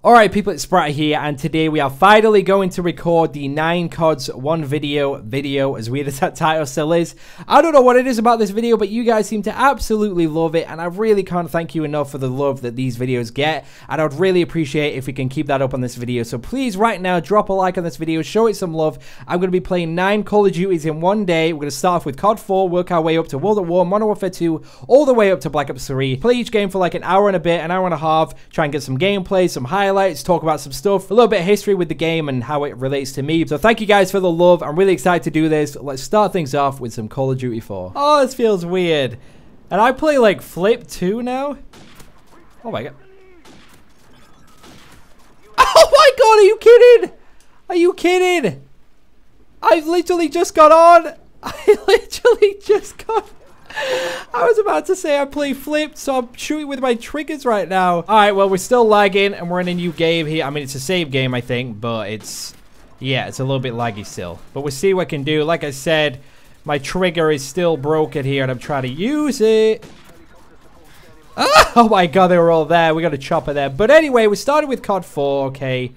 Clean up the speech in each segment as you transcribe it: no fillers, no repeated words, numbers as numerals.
Alright people, it's Spratt here, and today we are finally going to record the 9 CODs 1 video, as weird as that title still is. I don't know what it is about this video, but you guys seem to absolutely love it, and I really can't thank you enough for the love that these videos get, and I would really appreciate if we can keep that up on this video. So please, right now, drop a like on this video, show it some love. I'm going to be playing 9 Call of Duties in one day. We're going to start off with COD 4, work our way up to World at War, Modern Warfare 2, all the way up to Black Ops 3. Play each game for like an hour and a bit, an hour and a half, try and get some gameplay, some highlights, talk about some stuff, a little bit of history with the game and how it relates to me. So thank you guys for the love. I'm really excited to do this. Let's start things off with some Call of Duty 4. Oh, this feels weird. And I play like Flip 2 now. Oh my god. Oh my god, are you kidding? Are you kidding? I literally just got on. I literally just got I was about to say I play Flip, so I'm shooting with my triggers right now. Alright, well, we're still lagging, and we're in a new game here. I mean, it's a save game, I think, but it's a little bit laggy still. But we'll see what I can do. Like I said, my trigger is still broken here, and I'm trying to use it. Oh my god, they were all there. We got a chopper there. But anyway, we started with COD 4, okay.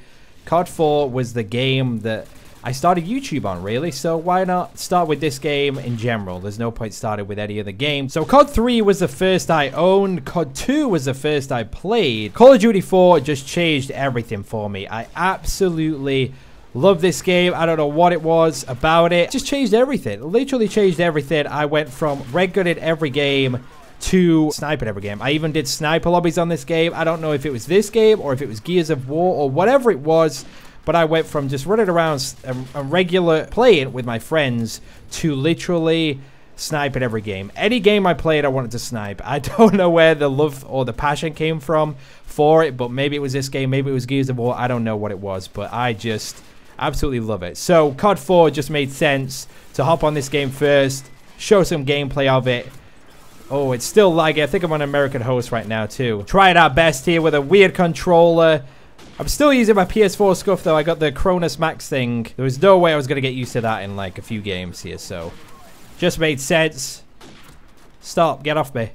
COD 4 was the game that I started YouTube on, really, so why not start with this game in general? There's no point starting with any other game. So COD 3 was the first I owned. COD 2 was the first I played. Call of Duty 4 just changed everything for me. I absolutely love this game. I don't know what it was about it. It just changed everything. It literally changed everything. I went from red gun in every game to sniper in every game. I even did sniper lobbies on this game. I don't know if it was this game or if it was Gears of War or whatever it was. But I went from just running around a regular playing with my friends to literally snipe at every game. Any game I played, I wanted to snipe. I don't know where the love or the passion came from for it, but maybe it was this game, maybe it was Gears of War. I don't know what it was, but I just absolutely love it. So COD 4 just made sense to hop on this game first, show some gameplay of it. Oh, it's still laggy. I think I'm on American host right now too. Trying our best here with a weird controller. I'm still using my PS4 scuff though. I got the Cronus Max thing. There was no way I was going to get used to that in like a few games here, so just made sense. Stop, get off me.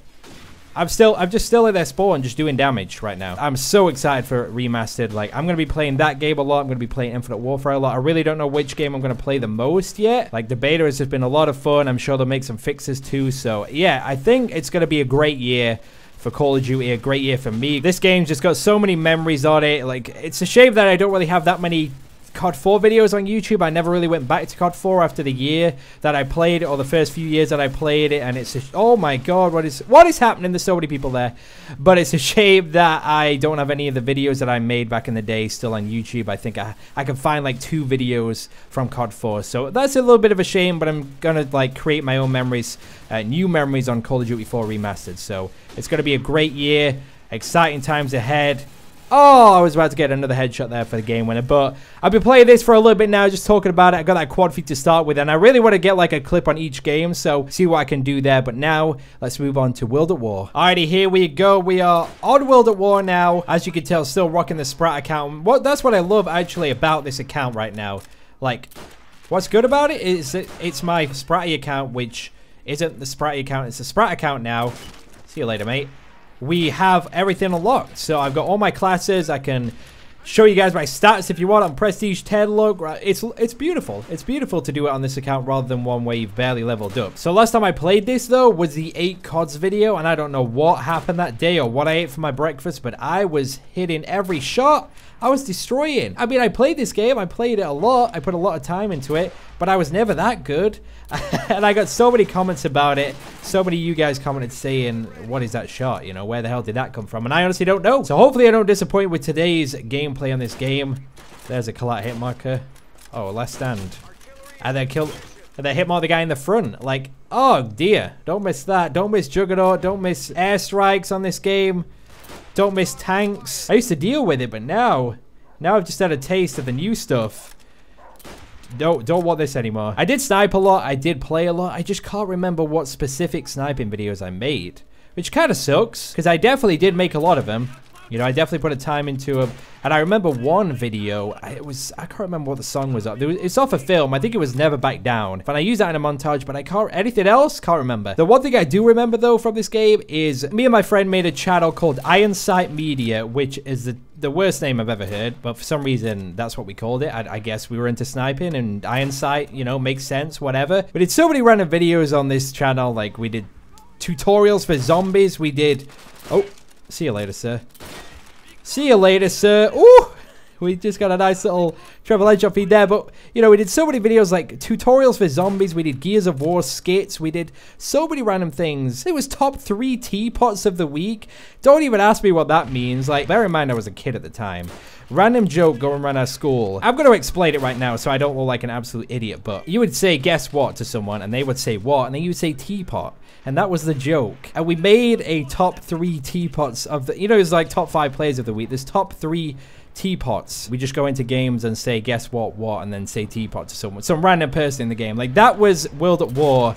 I'm just still at their spawn, just doing damage right now. I'm so excited for Remastered. Like, I'm going to be playing that game a lot. I'm going to be playing Infinite Warfare a lot. I really don't know which game I'm going to play the most yet. Like, the beta has just been a lot of fun. I'm sure they'll make some fixes too. So, yeah, I think it's going to be a great year for Call of Duty, a great year for me. This game's just got so many memories on it. Like, it's a shame that I don't really have that many COD 4 videos on YouTube. I never really went back to COD 4 after the year that I played it, or the first few years that I played it, and it's just, oh my god, what is happening? There's so many people there. But it's a shame that I don't have any of the videos that I made back in the day still on YouTube. I think I can find like 2 videos from COD 4, so that's a little bit of a shame, but I'm gonna like create my own memories, new memories on Call of Duty 4 Remastered. So it's gonna be a great year, exciting times ahead. Oh, I was about to get another headshot there for the game winner, but I've been playing this for a little bit now, just talking about it. I got that quad feed to start with, and I really want to get like a clip on each game, so see what I can do there. But now, let's move on to World at War. Alrighty, here we go. We are on World at War now. As you can tell, still rocking the Spratt account. That's what I love actually about this account right now. Like, what's good about it is that it's my Spratty account, which isn't the Spratty account. It's the Spratt account now. See you later, mate. We have everything unlocked, so I've got all my classes. I can show you guys my stats if you want on Prestige 10. Look, it's beautiful. It's beautiful to do it on this account rather than one where you've barely leveled up. So last time I played this though was the 8 CODs video, and I don't know what happened that day or what I ate for my breakfast, but I was hitting every shot. I was destroying. I mean, I played this game. I played it a lot. I put a lot of time into it, but I was never that good. And I got so many comments about it. So many of you guys commented saying, what is that shot? You know, where the hell did that come from? And I honestly don't know. So hopefully I don't disappoint with today's gameplay on this game. There's a collat hit marker. Oh, last stand. And then kill. And then hit mark the guy in the front. Like, oh dear. Don't miss that. Don't miss Juggernaut. Don't miss airstrikes on this game. Don't miss tanks. I used to deal with it, but now I've just had a taste of the new stuff. Don't want this anymore. I did snipe a lot. I did play a lot. I just can't remember what specific sniping videos I made, which kind of sucks because I definitely did make a lot of them. You know, I definitely put a time into them. And I remember one video, I can't remember what the song was. It's off a film. I think it was Never Back Down. But I used that in a montage, but I can't, anything else? Can't remember. The one thing I do remember though from this game is me and my friend made a channel called Iron Sight Media, which is the worst name I've ever heard, but for some reason that's what we called it. I guess we were into sniping, and iron sight, you know, makes sense, whatever. We did so many random videos on this channel. Like, we did tutorials for zombies. We did... Oh, see you later, sir. See you later, sir. Ooh! We just got a nice little triple headshot feed there. But, you know, we did so many videos like tutorials for zombies. We did Gears of War skits. We did so many random things. It was top 3 teapots of the week. Don't even ask me what that means. Like, bear in mind I was a kid at the time. Random joke going around our school. I'm going to explain it right now so I don't look like an absolute idiot. But you would say, guess what, to someone, and they would say what? And then you would say teapot. And that was the joke. And we made a top 3 teapots of the... You know, it's like top 5 players of the week. There's top 3 teapots. We just go into games and say, guess what, and then say teapot to someone. Some random person in the game. Like, that was World at War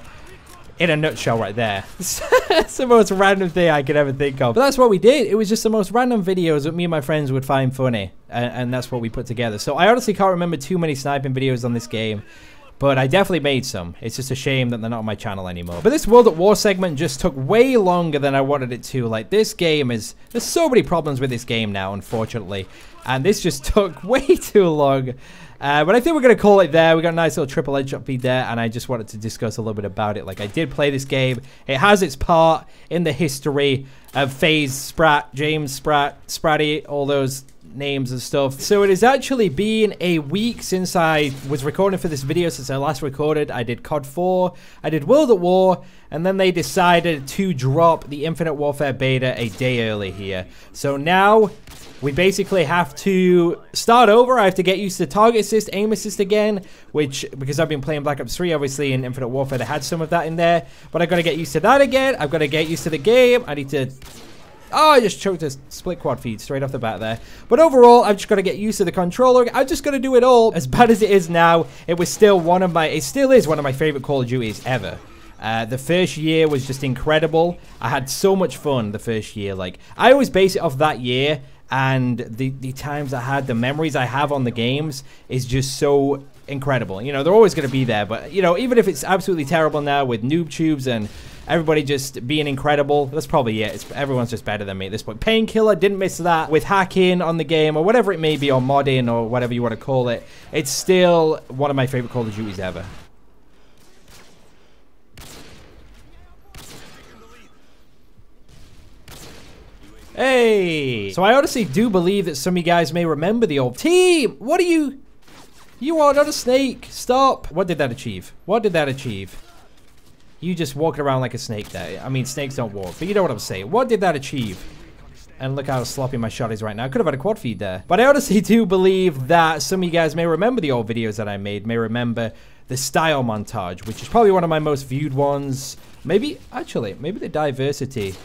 in a nutshell right there. It's the most random thing I could ever think of. But that's what we did. It was just the most random videos that me and my friends would find funny. And that's what we put together. So I honestly can't remember too many sniping videos on this game. But I definitely made some. It's just a shame that they're not on my channel anymore. But this World at War segment just took way longer than I wanted it to. Like, this game is... There's so many problems with this game now, unfortunately. And this just took way too long. But I think we're going to call it there. We got a nice little triple headshot feed there. And I just wanted to discuss a little bit about it. Like, I did play this game. It has its part in the history of FaZe, Spratt, James, Spratty, all those names and stuff. So it has actually been a week since I was recording for this video. Since I last recorded, I did COD 4, I did World at War, and then they decided to drop the Infinite Warfare beta a day early here. So now we basically have to start over. I have to get used to target assist, aim assist again, which, because I've been playing Black Ops 3, obviously in Infinite Warfare, they had some of that in there, but I've got to get used to that again. I've got to get used to the game. I need to... Oh, I just choked a split quad feed straight off the bat there. But overall, I've just got to get used to the controller. I've just got to do it all. As bad as it is now, it was still one of my... It still is one of my favorite Call of Duties ever. The first year was just incredible. I had so much fun the first year. Like, I always base it off that year, and the times I had, the memories I have on the games is just so incredible. You know, they're always going to be there. But, you know, even if it's absolutely terrible now with noob tubes and... everybody just being incredible. That's probably it. Everyone's just better than me at this point. Painkiller, didn't miss that. With hacking on the game or whatever it may be, or modding or whatever you want to call it, it's still one of my favorite Call of Duties ever. Hey! So I honestly do believe that some of you guys may remember the old team. What are you? You are not a snake. Stop. What did that achieve? What did that achieve? You just walking around like a snake there. I mean, snakes don't walk, but you know what I'm saying. What did that achieve? And look how sloppy my shot is right now. I could have had a quad feed there. But I honestly do believe that some of you guys may remember the old videos that I made, may remember the style montage, which is probably one of my most viewed ones. Maybe, actually, maybe the diversity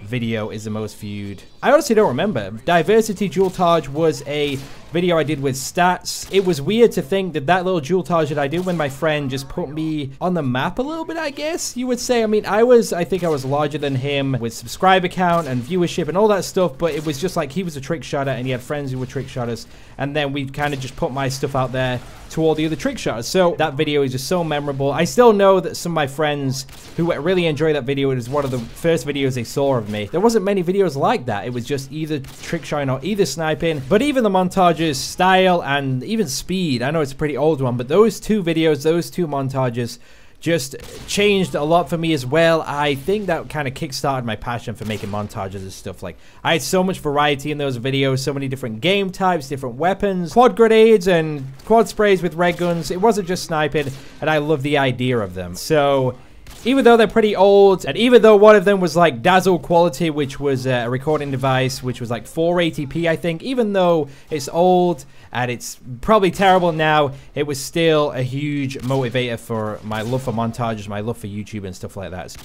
video is the most viewed. I honestly don't remember. Diversity Dualtage was a video I did with Stats. It was weird to think that that little Dualtage that I did with my friend just put me on the map a little bit, I guess you would say. I mean, I think I was larger than him with subscriber count and viewership and all that stuff, but it was just like he was a trick shotter and he had friends who were trick shotters, and then we kind of just put my stuff out there to all the other trick shotters. So that video is just so memorable. I still know that some of my friends who really enjoyed that video, it was one of the first videos they saw of me. There wasn't many videos like that. It was just either trick shotting or either sniping. But even the montages, style, and even speed, I know it's a pretty old one, but those two videos, those two montages just changed a lot for me as well. I think that kind of kickstarted my passion for making montages and stuff. Like, I had so much variety in those videos, so many different game types, different weapons, quad grenades and quad sprays with red guns. It wasn't just sniping, and I love the idea of them. So even though they're pretty old, and even though one of them was like Dazzle quality, which was a recording device, which was like 480p, I think, even though it's old and it's probably terrible now, it was still a huge motivator for my love for montages, my love for YouTube and stuff like that.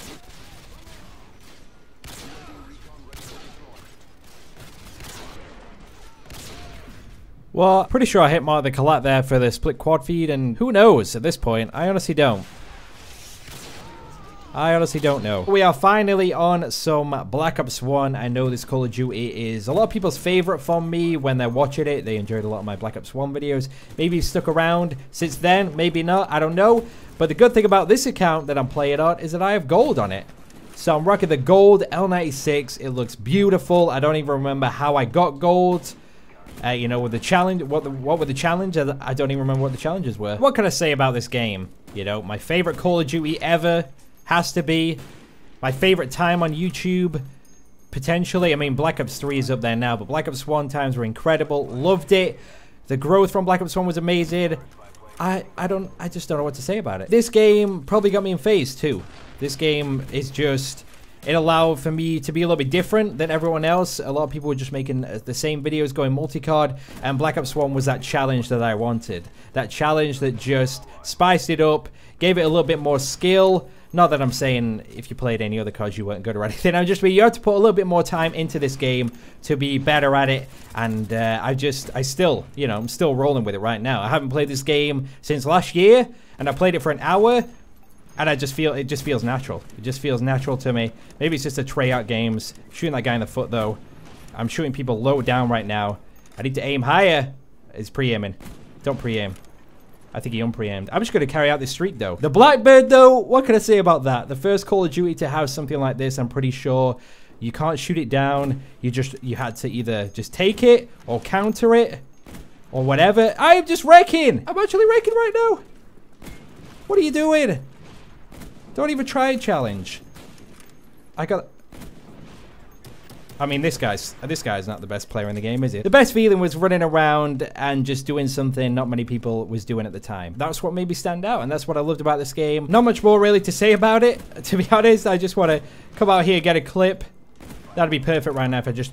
Well, pretty sure I hit Mark the Collat there for the split quad feed, and who knows at this point? I honestly don't. I honestly don't know. We are finally on some Black Ops 1. I know this Call of Duty is a lot of people's favorite from me when they're watching it. They enjoyed a lot of my Black Ops 1 videos. Maybe you've stuck around since then, maybe not, I don't know. But the good thing about this account that I'm playing on is that I have gold on it. So I'm rocking the gold L96. It looks beautiful. I don't even remember how I got gold. You know, with the challenge, what were the challenges? I don't even remember what the challenges were. What can I say about this game? You know, my favorite Call of Duty ever has to be. My favorite time on YouTube, potentially. I mean, Black Ops 3 is up there now, but Black Ops 1 times were incredible. Loved it. The growth from Black Ops 1 was amazing. I just don't know what to say about it. This game probably got me in phase too. This game is just, it allowed for me to be a little bit different than everyone else. A lot of people were just making the same videos going multi-card, and Black Ops 1 was that challenge that I wanted. That challenge that just spiced it up, gave it a little bit more skill. Not that I'm saying if you played any other cards you weren't good or anything. I'm just, you have to put a little bit more time into this game to be better at it. And I still, you know, I'm still rolling with it right now. I haven't played this game since last year, and I played it for an hour, and I just feel, it just feels natural. It just feels natural to me. Maybe it's just a Treyarch games. Shooting that guy in the foot though. I'm shooting people low down right now. I need to aim higher. It's pre-aiming. Don't pre-aim. I think he unpreaimed. I'm just going to carry out this streak, though. The Blackbird, though, what can I say about that? The first Call of Duty to have something like this, I'm pretty sure you can't shoot it down. You had to either just take it or counter it or whatever. I'm just wrecking. I'm actually wrecking right now. What are you doing? Don't even try a challenge. I mean, this guy's not the best player in the game, is he? The best feeling was running around and just doing something not many people was doing at the time. That's what made me stand out, and that's what I loved about this game. Not much more really to say about it, to be honest. I just want to come out here, get a clip. That'd be perfect right now if I just...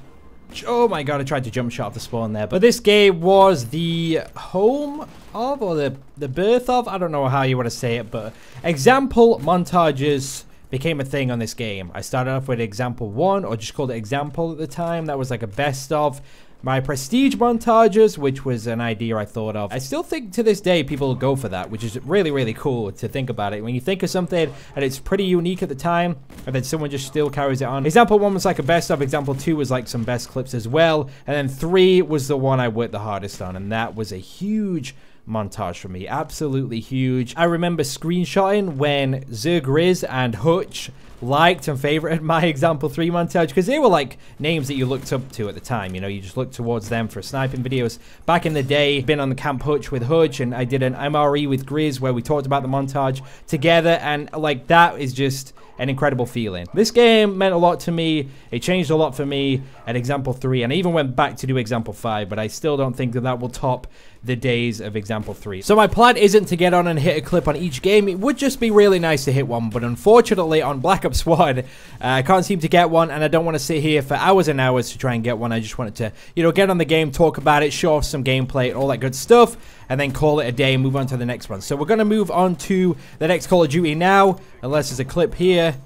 Oh my god, I tried to jump shot off the spawn there. But this game was the home of, or the birth of, I don't know how you want to say it, but example montages became a thing on this game. I started off with example 1, or just called it example at the time. That was like a best of my prestige montages, which was an idea I thought of. I still think to this day people go for that, which is really, really cool to think about it. When you think of something and it's pretty unique at the time, and then someone just still carries it on. Example 1 was like a best of. Example 2 was like some best clips as well. And then 3 was the one I worked the hardest on, and that was a huge montage for me. Absolutely huge. I remember screenshotting when Zergriz and Hutch liked and favorited my example 3 montage, because they were like names that you looked up to at the time. You know, you just looked towards them for sniping videos. Back in the day, been on the Camp Hutch with Hutch, and I did an MRE with Grizz where we talked about the montage together, and like that is just an incredible feeling. This game meant a lot to me. It changed a lot for me at example 3, and I even went back to do example 5, but I still don't think that that will top the days of example 3. So my plan isn't to get on and hit a clip on each game. It would just be really nice to hit one, but unfortunately on Black Ops 1, I can't seem to get one, and I don't want to sit here for hours and hours to try and get one. I just wanted to, you know, get on the game, talk about it, show off some gameplay, all that good stuff, and then call it a day and move on to the next one. So we're going to move on to the next Call of Duty now, unless there's a clip here.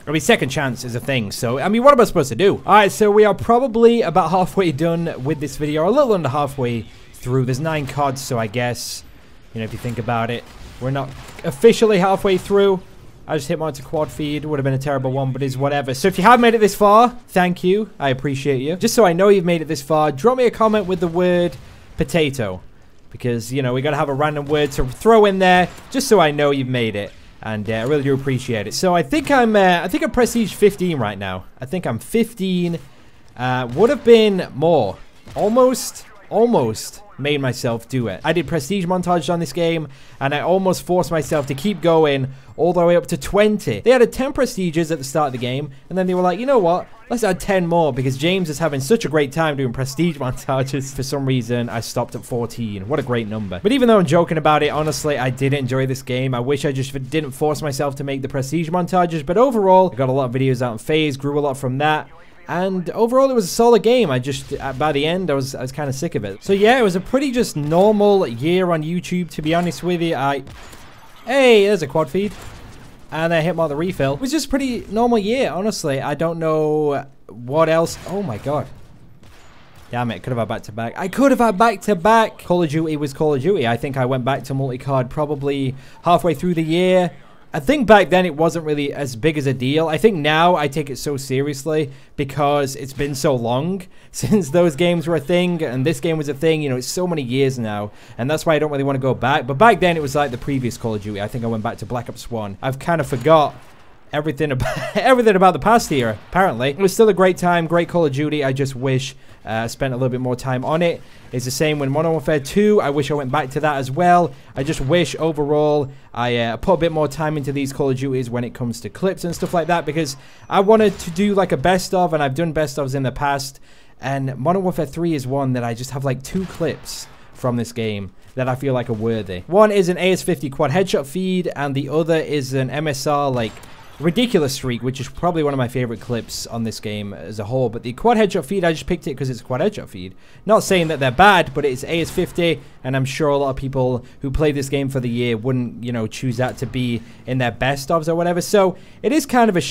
I mean, second chance is a thing, so, I mean, what am I supposed to do? Alright, so we are probably about halfway done with this video, a little under halfway through. There's 9 cards, so I guess, you know, if you think about it, we're not officially halfway through. I just hit mine to quad feed. Would have been a terrible one, but is whatever. So if you have made it this far, thank you. I appreciate you. Just so I know you've made it this far, drop me a comment with the word potato, because, you know, we got to have a random word to throw in there, just so I know you've made it. And I really do appreciate it. So I think I'm prestige 15 right now. I think I'm 15. Would have been more. Almost made myself do it. I did prestige montage on this game, and I almost forced myself to keep going all the way up to 20. They had 10 prestiges at the start of the game, and then they were like, you know what? Let's add 10 more, because James is having such a great time doing prestige montages. For some reason, I stopped at 14. What a great number. But even though I'm joking about it, honestly, I did enjoy this game. I wish I just didn't force myself to make the prestige montages, but overall, I got a lot of videos out on FaZe, grew a lot from that. And overall, it was a solid game. I just, by the end, I was kind of sick of it. So yeah, it was a pretty just normal year on YouTube, to be honest with you. Hey, there's a quad feed. And I hit more the refill. It was just a pretty normal year, honestly. I don't know what else. Oh my god. Damn it, could have had back-to-back. I could have had back-to-back. Call of Duty was Call of Duty. I think I went back to multi-card probably halfway through the year. I think back then it wasn't really as big as a deal. I think now I take it so seriously because it's been so long since those games were a thing and this game was a thing. You know, it's so many years now, and that's why I don't really want to go back. But back then it was like the previous Call of Duty. I think I went back to Black Ops 1. I've kind of forgot everything about everything about the past here. Apparently, it was still a great time, great Call of Duty. I just wish I spent a little bit more time on it. It's the same with Modern Warfare 2. I wish I went back to that as well. I just wish overall I put a bit more time into these Call of Duties when it comes to clips and stuff like that, because I wanted to do like a best of, and I've done best ofs in the past. And Modern Warfare 3 is one that I just have like 2 clips from this game that I feel like are worthy. One is an AS50 quad headshot feed, and the other is an MSR like ridiculous streak, which is probably one of my favorite clips on this game as a whole. But the quad headshot feed, I just picked it because it's a quad headshot feed. Not saying that they're bad, but it's AS50, and I'm sure a lot of people who play this game for the year wouldn't, you know, choose that to be in their best ofs or whatever. So it is kind of a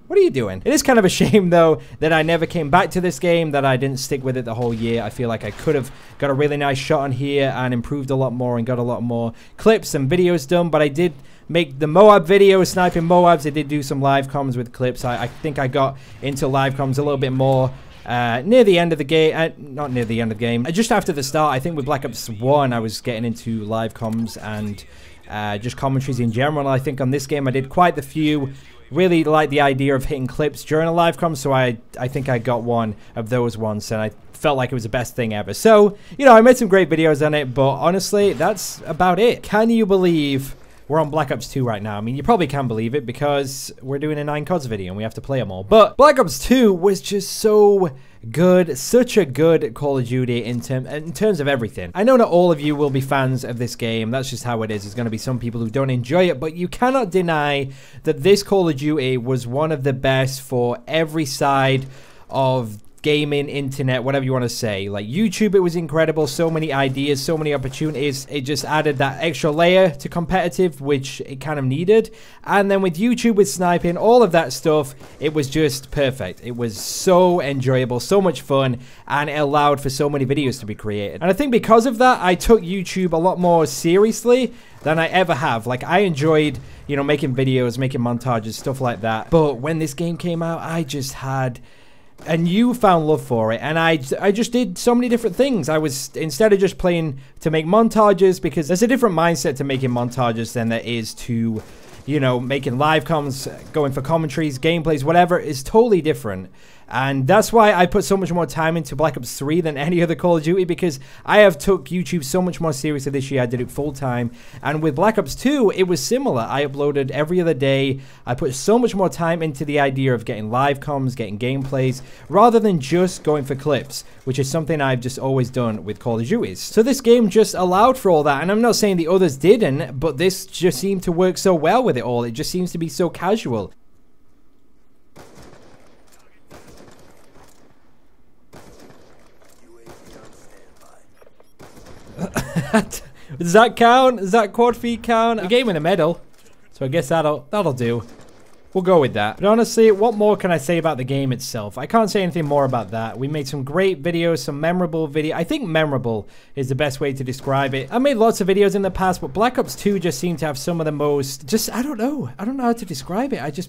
What are you doing? It is kind of a shame, though, that I never came back to this game, that I didn't stick with it the whole year. I feel like I could have got a really nice shot on here and improved a lot more and got a lot more clips and videos done. But I did make the Moab video, sniping Moabs. I did do some live comms with clips. I think I got into live comms a little bit more near the end of the game. Not near the end of the game. Just after the start, I think with Black Ops 1, I was getting into live comms and just commentaries in general. I think on this game, I did quite the few. Really like the idea of hitting clips during a live com, so I think I got one of those once, and I felt like it was the best thing ever. So, you know, I made some great videos on it, but honestly, that's about it. Can you believe we're on Black Ops 2 right now? I mean, you probably can't believe it because we're doing a 9 CODs video and we have to play them all. But Black Ops 2 was just so good, such a good Call of Duty in terms of everything. I know not all of you will be fans of this game. That's just how it is. There's going to be some people who don't enjoy it, but you cannot deny that this Call of Duty was one of the best for every side of gaming, internet, whatever you want to say. Like YouTube, it was incredible. So many ideas, so many opportunities. It just added that extra layer to competitive, which it kind of needed. And then with YouTube, with sniping, all of that stuff, it was just perfect. It was so enjoyable, so much fun, and it allowed for so many videos to be created. And I think because of that, I took YouTube a lot more seriously than I ever have. Like, I enjoyed, you know, making videos, making montages, stuff like that. But when this game came out, I just had a newfound love for it, and I just did so many different things. I was, instead of just playing to make montages, because there's a different mindset to making montages than there is to, you know, making live comms, going for commentaries, gameplays, whatever, is totally different. And that's why I put so much more time into Black Ops 3 than any other Call of Duty, because I have took YouTube so much more seriously this year. I did it full time. And with Black Ops 2, it was similar. I uploaded every other day. I put so much more time into the idea of getting live comms, getting gameplays, rather than just going for clips, which is something I've just always done with Call of Duties. So this game just allowed for all that. And I'm not saying the others didn't, but this just seemed to work so well with it all. It just seems to be so casual. Does that count? Does that quad feed count? We gave him a medal, so I guess that'll do. We'll go with that. But honestly, what more can I say about the game itself? I can't say anything more about that. We made some great videos, some memorable videos. I think memorable is the best way to describe it. I made lots of videos in the past, but Black Ops 2 just seemed to have some of the most, just, I don't know how to describe it.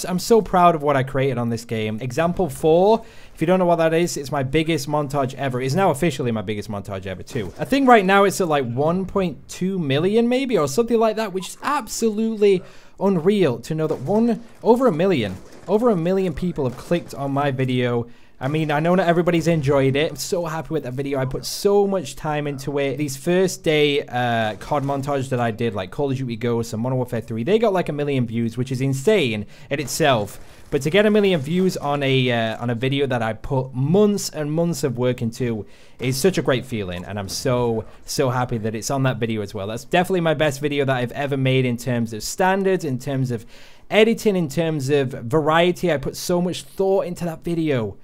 I'm so proud of what I created on this game. Example 4, if you don't know what that is, it's my biggest montage ever. It's now officially my biggest montage ever too. I think right now it's at like 1.2 million maybe, or something like that, which is absolutely unreal to know that over a million people have clicked on my video. I mean, I know not everybody's enjoyed it. I'm so happy with that video. I put so much time into it. These first day COD montage that I did, like Call of Duty Ghosts and Modern Warfare 3, they got like 1 million views, which is insane in itself. But to get 1 million views on a video that I put months and months of work into is such a great feeling, and I'm so happy that it's on that video as well. That's definitely my best video that I've ever made in terms of standards, in terms of editing, in terms of variety. I put so much thought into that video,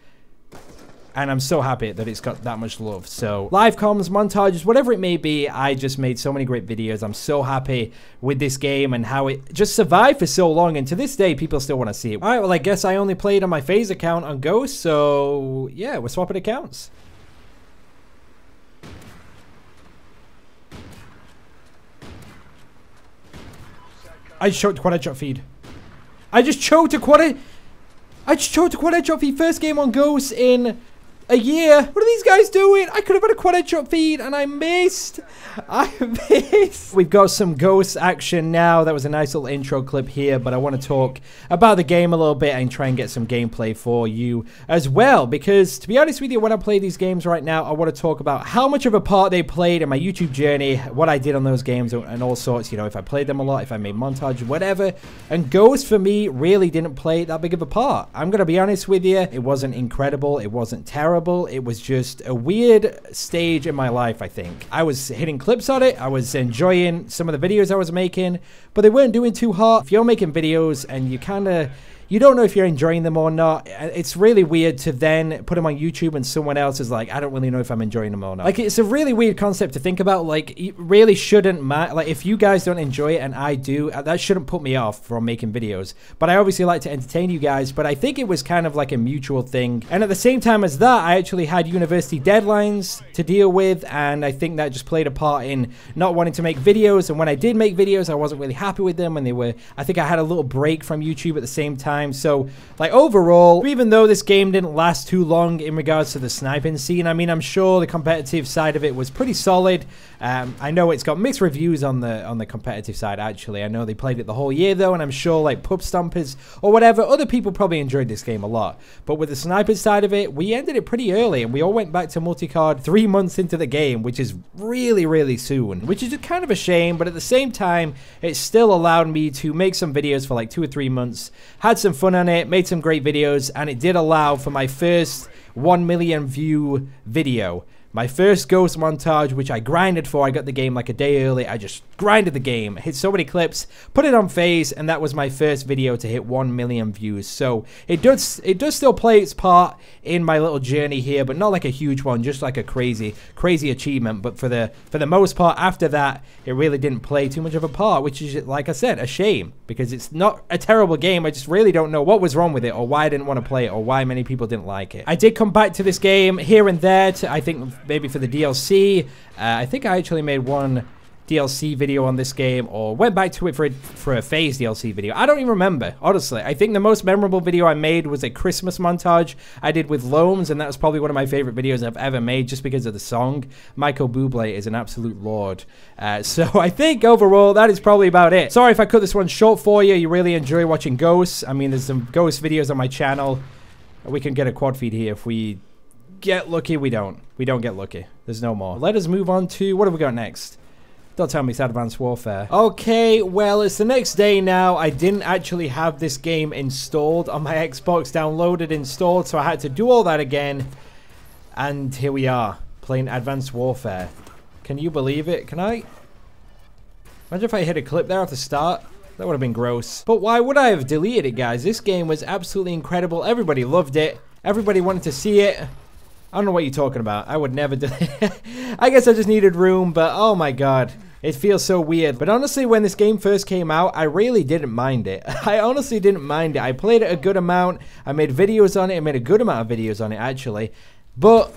and I'm so happy that it's got that much love. So live comms, montages, whatever it may be, I just made so many great videos. I'm so happy with this game and how it just survived for so long, and to this day people still want to see it. All right, well, I guess I only played on my FaZe account on Ghost, so yeah, we're swapping accounts. I just choked a quad headshot feed. I just choked a quad headshot feed. First game on Ghost in a year. What are these guys doing? I could have had a quad headshot feed and I missed. We've got some ghost action now. That was a nice little intro clip here, but I want to talk about the game a little bit and try and get some gameplay for you as well, because to be honest with you, when I play these games right now, I want to talk about how much of a part they played in my YouTube journey, what I did on those games and all sorts, you know, if I played them a lot, if I made montage, whatever. And Ghost for me really didn't play that big of a part. I'm going to be honest with you, it wasn't incredible, it wasn't terrible, it was just a weird stage in my life, I think. I was hitting clips on it, I was enjoying some of the videos I was making, but they weren't doing too hard. If you're making videos and you don't know if you're enjoying them or not, it's really weird to then put them on YouTube and someone else is like, I don't really know if I'm enjoying them or not. Like, it's a really weird concept to think about. Like, it really shouldn't matter. Like, if you guys don't enjoy it and I do, that shouldn't put me off from making videos. But I obviously like to entertain you guys, but I think it was kind of like a mutual thing. And at the same time as that, I actually had university deadlines to deal with, and I think that just played a part in not wanting to make videos. And when I did make videos, I wasn't really happy with them, and I think I had a little break from YouTube at the same time. So, like, overall, even though this game didn't last too long in regards to the sniping scene, I mean, I'm sure the competitive side of it was pretty solid. I know it's got mixed reviews on the competitive side, actually. I know they played it the whole year, though, and I'm sure, like, Pub Stompers or whatever, other people probably enjoyed this game a lot. But with the sniper side of it, we ended it pretty early, and we all went back to multicard 3 months into the game, which is really, really soon, which is kind of a shame. But at the same time, it still allowed me to make some videos for like 2 or 3 months, had some fun on it, made some great videos, and it did allow for my first 1 million view video. My first Ghost montage, which I grinded for. I got the game like a day early. I just grinded the game, hit so many clips, put it on FaZe, and that was my first video to hit 1 million views. So it does still play its part in my little journey here, but not like a huge one, just like a crazy achievement. But for the most part, after that, it really didn't play too much of a part, which is, like I said, a shame, because it's not a terrible game. I just really don't know what was wrong with it, or why I didn't want to play it, or why many people didn't like it. I did come back to this game here and there I think maybe for the DLC. I think I actually made one DLC video on this game, or went back to it for a FaZe DLC video. I don't even remember, honestly. I think the most memorable video I made was a Christmas montage I did with Loams, and that was probably one of my favorite videos I've ever made, just because of the song. Michael Bublé is an absolute lord. So I think overall that is probably about it. Sorry if I cut this one short for you. You really enjoy watching Ghosts. I mean, there's some Ghost videos on my channel. We can get a quad feed here if we get lucky. We don't get lucky. There's no more. Let us move on to, what have we got next? Don't tell me it's Advanced Warfare. Okay, well, it's the next day now. I didn't actually have this game installed on my Xbox, downloaded, installed, so I had to do all that again. And here we are, playing Advanced Warfare. Can you believe it? Can I? Imagine if I hit a clip there at the start. That would have been gross. But why would I have deleted it, guys? This game was absolutely incredible. Everybody loved it. Everybody wanted to see it. I don't know what you're talking about. I would never do it. I guess I just needed room, but oh my god. It feels so weird. But honestly, when this game first came out, I really didn't mind it. I honestly didn't mind it. I played it a good amount. I made videos on it. I made a good amount of videos on it, actually. But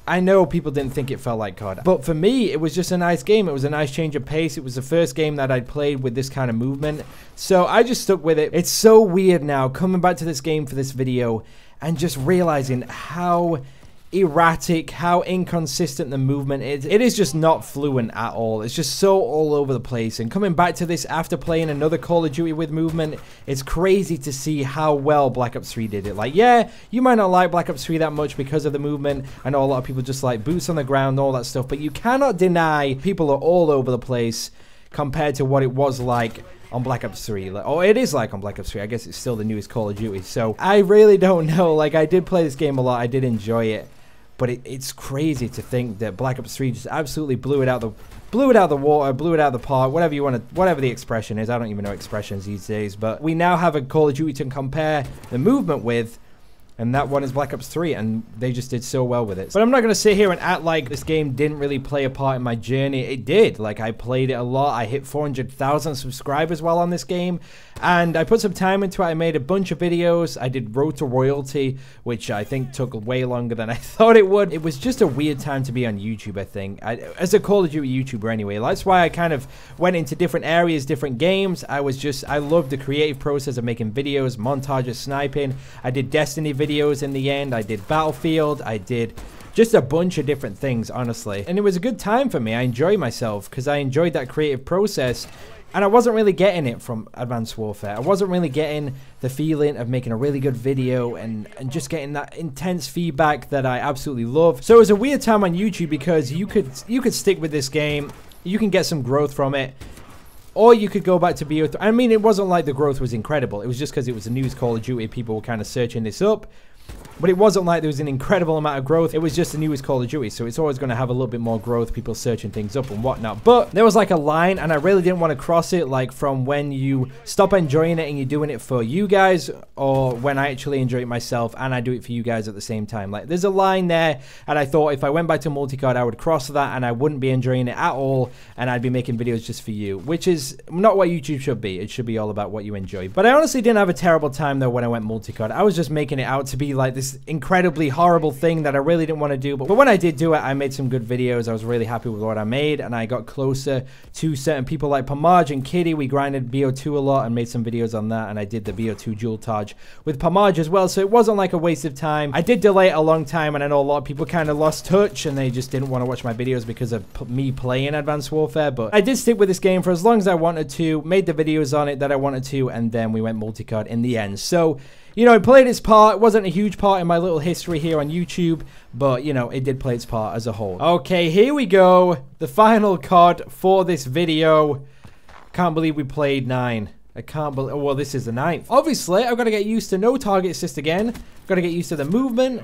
I know people didn't think it felt like COD. But for me, it was just a nice game. It was a nice change of pace. It was the first game that I'd played with this kind of movement. So I just stuck with it. It's so weird now, coming back to this game for this video and just realizing how erratic, how inconsistent the movement is. It is just not fluent at all. It's just so all over the place. And coming back to this after playing another Call of Duty with movement, it's crazy to see how well Black Ops 3 did it. Like, yeah, you might not like Black Ops 3 that much because of the movement. I know a lot of people just like boots on the ground, all that stuff, but you cannot deny people are all over the place compared to what it was like on Black Ops 3. Oh, it is like on Black Ops 3. I guess it's still the newest Call of Duty. So I really don't know. Like, I did play this game a lot. I did enjoy it. But it's crazy to think that Black Ops 3 just absolutely blew it out the water, blew it out the park, whatever you want to, whatever the expression is. I don't even know expressions these days. But we now have a Call of Duty to compare the movement with, and that one is Black Ops 3, and they just did so well with it. But I'm not going to sit here and act like this game didn't really play a part in my journey. It did. Like, I played it a lot. I hit 400,000 subscribers while on this game, and I put some time into it. I made a bunch of videos. I did Road to Royalty, which I think took way longer than I thought it would. It was just a weird time to be on YouTube, I think. As a Call of Duty YouTuber anyway. That's why I kind of went into different areas, different games. I loved the creative process of making videos, montages, sniping. I did Destiny videos. videos in the end. I did Battlefield. I did just a bunch of different things, honestly. And it was a good time for me. I enjoyed myself because I enjoyed that creative process. And I wasn't really getting it from Advanced Warfare. I wasn't really getting the feeling of making a really good video and just getting that intense feedback that I absolutely love. So it was a weird time on YouTube because you could stick with this game. You can get some growth from it. Or you could go back to BO3. I mean, it wasn't like the growth was incredible. It was just because it was a news Call of Duty. People were kind of searching this up. But it wasn't like there was an incredible amount of growth. It was just the newest Call of Duty, so it's always going to have a little bit more growth, people searching things up and whatnot. But there was like a line, and I really didn't want to cross it, like from when you stop enjoying it and you're doing it for you guys, or when I actually enjoy it myself and I do it for you guys at the same time. Like, there's a line there, and I thought if I went back to multi-card, I would cross that, and I wouldn't be enjoying it at all, and I'd be making videos just for you, which is not what YouTube should be. It should be all about what you enjoy. But I honestly didn't have a terrible time, though, when I went multi-card. I was just making it out to be like this incredibly horrible thing that I really didn't want to do, but when I did do it, I made some good videos. I was really happy with what I made, and I got closer to certain people like Pomage and Kitty. We grinded BO2 a lot and made some videos on that, and I did the BO2 dual charge with Pomage as well, so it wasn't like a waste of time. I did delay it a long time, and I know a lot of people kind of lost touch and they just didn't want to watch my videos because of me playing Advanced Warfare, but I did stick with this game for as long as I wanted to, made the videos on it that I wanted to, and then we went multi-card in the end. So, you know, it played its part. It wasn't a huge part in my little history here on YouTube, but, you know, it did play its part as a whole. Okay, here we go. The final COD for this video. Can't believe we played 9. I can't believe... well, this is the 9th. Obviously, I've got to get used to no target assist again. I've got to get used to the movement,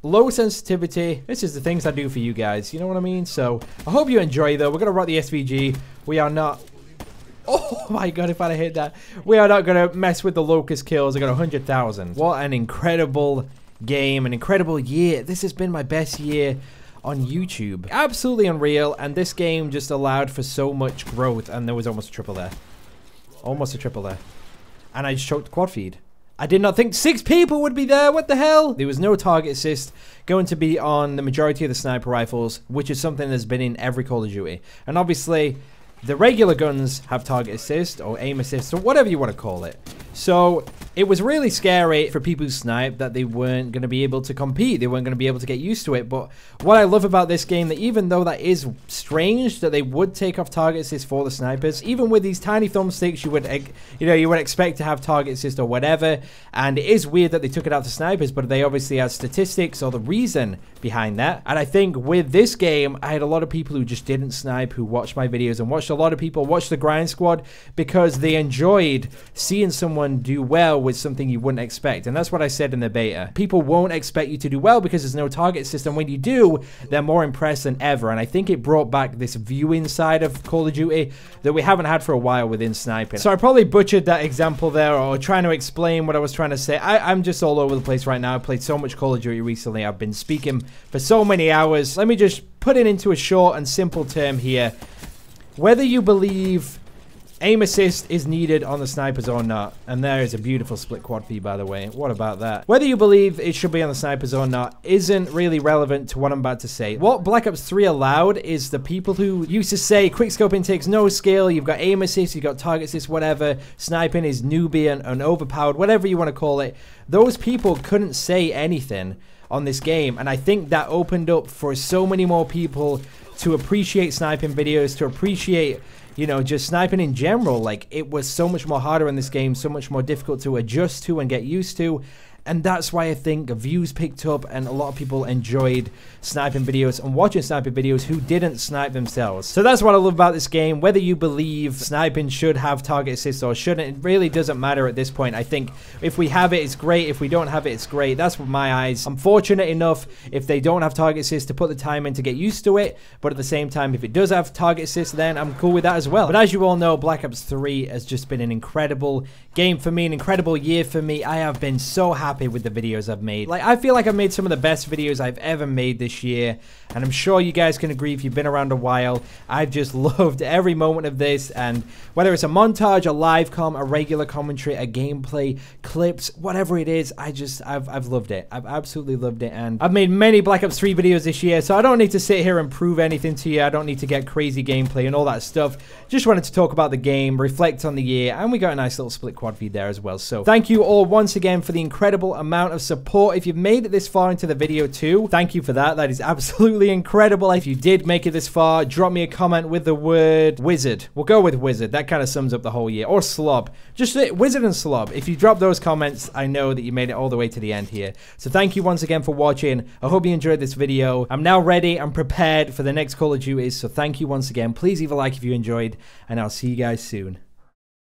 low sensitivity. This is the things I do for you guys. You know what I mean? So, I hope you enjoy, though. We're going to rock the SVG. We are not... oh my god, if I'd have hit that. We are not going to mess with the locust kills. I got 100,000. What an incredible game, an incredible year. This has been my best year on YouTube. Absolutely unreal, and this game just allowed for so much growth, and there was almost a triple there. Almost a triple there. And I just choked quad feed. I did not think 6 people would be there. What the hell? There was no target assist going to be on the majority of the sniper rifles, which is something that's been in every Call of Duty. And obviously, the regular guns have target assist or aim assist or whatever you want to call it. So it was really scary for people who snipe that they weren't going to be able to compete. They weren't going to be able to get used to it. But what I love about this game, that even though that is strange that they would take off target assist for the snipers, even with these tiny thumbsticks, you would expect to have target assist or whatever. And it is weird that they took it out to snipers, but they obviously have statistics or the reason behind that. And I think with this game, I had a lot of people who just didn't snipe who watched my videos, and watched a lot of people watch the grind squad because they enjoyed seeing someone do well with something you wouldn't expect. And that's what I said in the beta. People won't expect you to do well because there's no target system. When you do, they're more impressed than ever. And I think it brought back this viewing side of Call of Duty that we haven't had for a while within sniping. So I probably butchered that example there, or trying to explain what I was trying to say. I'm just all over the place right now. I've played so much Call of Duty recently. I've been speaking for so many hours. Let me just put it into a short and simple term here. Whether you believe aim assist is needed on the snipers or not, and there is a beautiful split quad feed, by the way. What about that? Whether you believe it should be on the snipers or not isn't really relevant to what I'm about to say. What Black Ops 3 allowed is the people who used to say quickscoping takes no skill, you've got aim assist, you've got target assist, whatever, sniping is newbie and overpowered, whatever you want to call it. Those people couldn't say anything on this game, and I think that opened up for so many more people to appreciate sniping videos, to appreciate, you know, just sniping in general. Like, it was so much more harder in this game, so much more difficult to adjust to and get used to. And that's why I think views picked up and a lot of people enjoyed sniping videos and watching sniping videos who didn't snipe themselves. So that's what I love about this game. Whether you believe sniping should have target assist or shouldn't, it really doesn't matter at this point. I think if we have it, it's great. If we don't have it, it's great. That's what my eyes. I'm fortunate enough if they don't have target assist to put the time in to get used to it. But at the same time, if it does have target assist, then I'm cool with that as well. But as you all know, Black Ops 3 has just been an incredible game for me, an incredible year for me. I have been so happy with the videos I've made. Like, I feel like I've made some of the best videos I've ever made this year, and I'm sure you guys can agree if you've been around a while. I've just loved every moment of this, and whether it's a montage, a live com, a regular commentary, a gameplay, clips, whatever it is, I've loved it. I've absolutely loved it, and I've made many Black Ops 3 videos this year, so I don't need to sit here and prove anything to you. I don't need to get crazy gameplay and all that stuff. Just wanted to talk about the game, reflect on the year, and we got a nice little split quad feed there as well. So thank you all once again for the incredible incredible amount of support. If you've made it this far into the video too, thank you for that. That is absolutely incredible. If you did make it this far, drop me a comment with the word wizard. We'll go with wizard. That kind of sums up the whole year. Or slob. Just wizard and slob. If you drop those comments, I know that you made it all the way to the end here. So thank you once again for watching. I hope you enjoyed this video. I'm now ready and prepared for the next Call of Duty. So thank you once again. Please leave a like if you enjoyed, and I'll see you guys soon.